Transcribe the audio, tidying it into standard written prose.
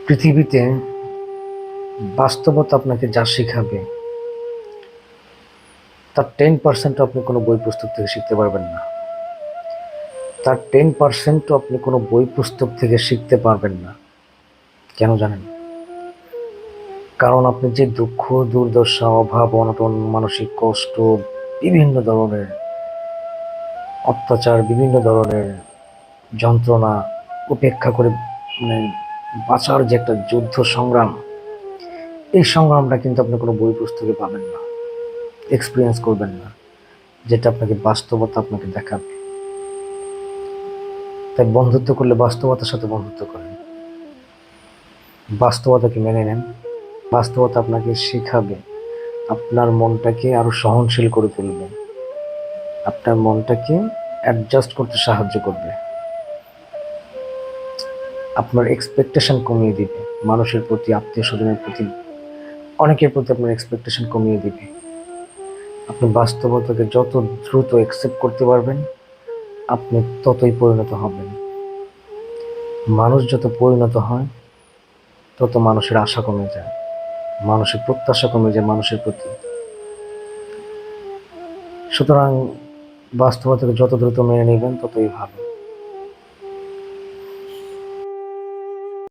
পৃথিবীতে বাস্তবতা আপনাকে যা শেখাবে তার 10% আপনি কোনো বই পুস্তক থেকে শিখতে পারবেন না। তার 10% আপনি কোনো বই পুস্তক থেকে শিখতে পারবেন না। কেন জানেন? কারণ আপনি যে দুঃখ, দুর্দশা, অভাব, অনটন, মানসিক কষ্ট, বিভিন্ন ধরনের অত্যাচার, বিভিন্ন ধরনের যন্ত্রণা উপেক্ষা করে মানে বাঁচার যে একটা যুদ্ধ সংগ্রাম, এই সংগ্রামটা কিন্তু আপনি কোনো বই পুস্তকে পাবেন না, এক্সপিরিয়েন্স করবেন না, যেটা আপনাকে বাস্তবতা আপনাকে দেখাবে। তাই বন্ধুত্ব করলে বাস্তবতার সাথে বন্ধুত্ব করেন, বাস্তবতাকে মেনে নেন। বাস্তবতা আপনাকে শেখাবে, আপনার মনটাকে আরো সহনশীল করে তুলবে, আপনার মনটাকে অ্যাডজাস্ট করতে সাহায্য করবে, আপনার এক্সপেকটেশন কমিয়ে দিবে, মানুষের প্রতি, আত্মীয় স্বজনের প্রতি, অনেকের প্রতি আপনার এক্সপেকটেশন কমিয়ে দিবে। আপনি বাস্তবতাকে যত দ্রুত অ্যাকসেপ্ট করতে পারবেন, আপনি ততই পরিণত হবেন। মানুষ যত পরিণত হয় তত মানুষের আশা কমে যায়, মানুষের প্রত্যাশা কমে যায় মানুষের প্রতি। সুতরাং বাস্তবতাকে যত দ্রুত মেনে নেবেন ততই ভালো।